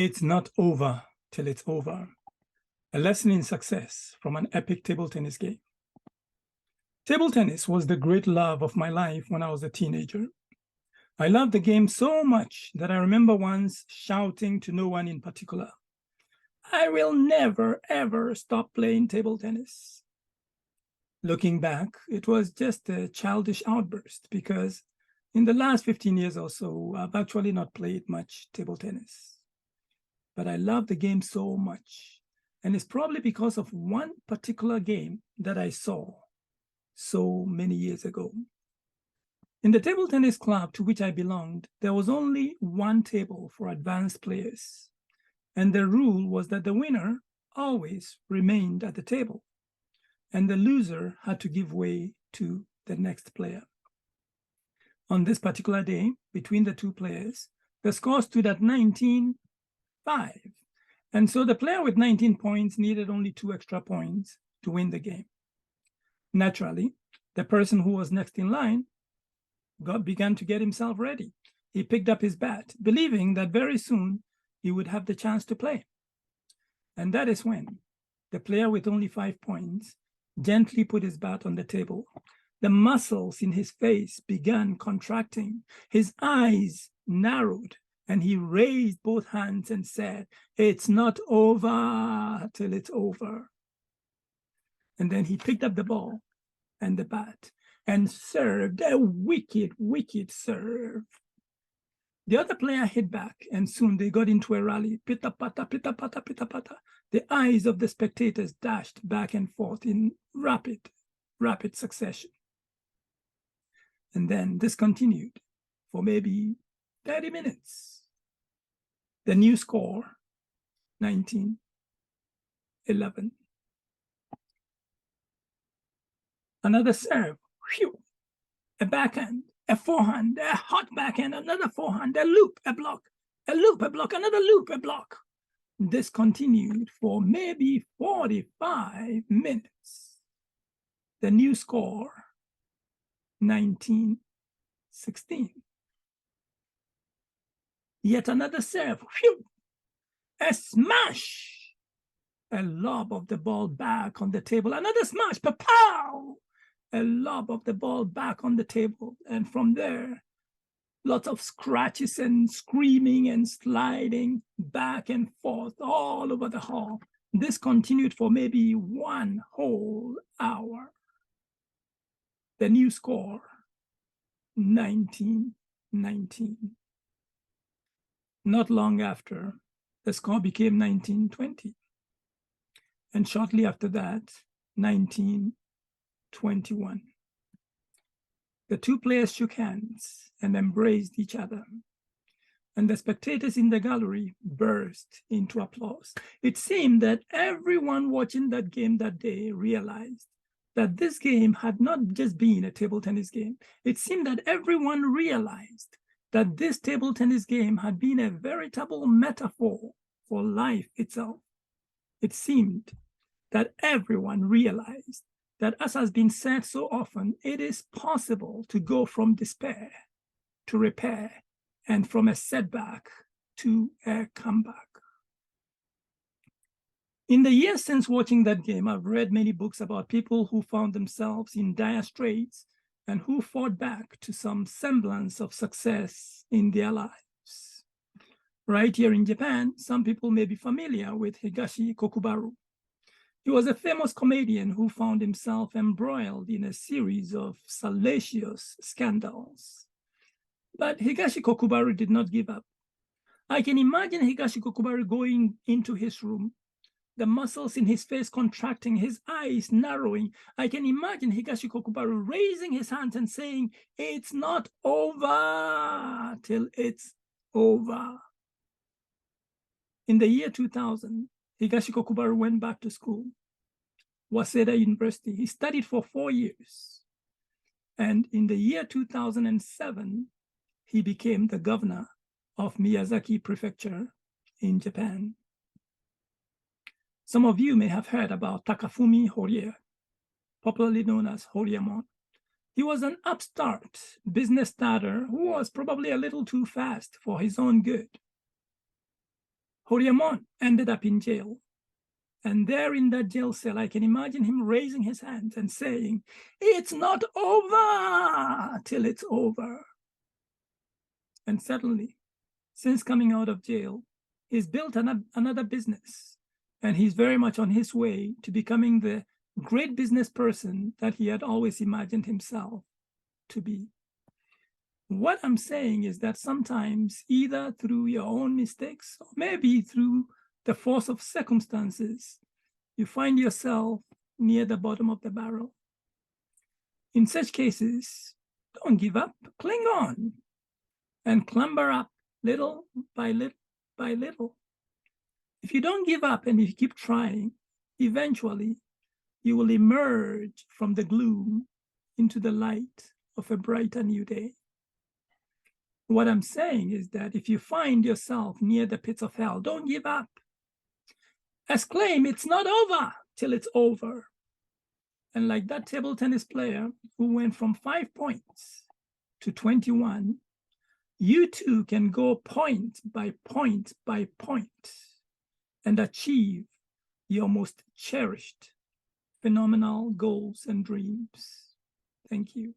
It's not over till it's over. A lesson in success from an epic table tennis game. Table tennis was the great love of my life when I was a teenager. I loved the game so much that I remember once shouting to no one in particular, "I will never, ever stop playing table tennis." Looking back, it was just a childish outburst because in the last 15 years or so, I've actually not played much table tennis. But I love the game so much. And it's probably because of one particular game that I saw so many years ago. In the table tennis club to which I belonged, there was only one table for advanced players. And the rule was that the winner always remained at the table, and the loser had to give way to the next player. On this particular day, between the two players, the score stood at 19-5. And so the player with 19 points needed only 2 extra points to win the game. Naturally, the person who was next in line began to get himself ready. He picked up his bat, believing that very soon he would have the chance to play. And that is when the player with only 5 points gently put his bat on the table. The muscles in his face began contracting. His eyes narrowed, and he raised both hands and said, "It's not over till it's over." And then he picked up the ball and the bat and served a wicked, wicked serve. The other player hit back, and soon they got into a rally. Pitta-pata, pitta-pata, pitta-pata. The eyes of the spectators dashed back and forth in rapid succession. And then this continued for maybe 30 minutes. The new score, 19-11. Another serve, whew, a backhand, a forehand, a hot backhand, another forehand, a loop, a block, a loop, a block, another loop, a block. This continued for maybe 45 minutes. The new score, 19-16. Yet another serve, whew, a smash, a lob of the ball back on the table, another smash, pa-pow, a lob of the ball back on the table. And from there, lots of scratches and screaming and sliding back and forth all over the hall. This continued for maybe 1 whole hour. The new score, 19-19. Not long after, the score became 19-20. And shortly after that, 19-21. The two players shook hands and embraced each other. And the spectators in the gallery burst into applause. It seemed that everyone watching that game that day realized that this game had not just been a table tennis game. It seemed that everyone realized that this table tennis game had been a veritable metaphor for life itself. It seemed that everyone realized that, as has been said so often, it is possible to go from despair to repair and from a setback to a comeback. In the years since watching that game, I've read many books about people who found themselves in dire straits and who fought back to some semblance of success in their lives. Right here in Japan, some people may be familiar with Higashi Kokubaru. He was a famous comedian who found himself embroiled in a series of salacious scandals. But Higashi Kokubaru did not give up. I can imagine Higashi Kokubaru going into his room, the muscles in his face contracting, his eyes narrowing. I can imagine Higashi Kokubaru raising his hands and saying, "It's not over till it's over." In the year 2000, Higashi Kokubaru went back to school, Waseda University. He studied for 4 years. And in the year 2007, he became the governor of Miyazaki Prefecture in Japan. Some of you may have heard about Takafumi Horie, popularly known as Horiemon. He was an upstart business starter who was probably a little too fast for his own good. Horiamon ended up in jail. And there in that jail cell, I can imagine him raising his hands and saying, "It's not over till it's over." And suddenly, since coming out of jail, he's built another business. And he's very much on his way to becoming the great business person that he had always imagined himself to be. What I'm saying is that sometimes, either through your own mistakes or maybe through the force of circumstances, you find yourself near the bottom of the barrel. In such cases, don't give up, cling on, and clamber up little by little by little. If you don't give up and if you keep trying, eventually you will emerge from the gloom into the light of a brighter new day. What I'm saying is that if you find yourself near the pits of hell, don't give up. Exclaim, "It's not over till it's over." And like that table tennis player who went from 5 points to 21, you too can go point by point by point and achieve your most cherished, phenomenal goals and dreams. Thank you.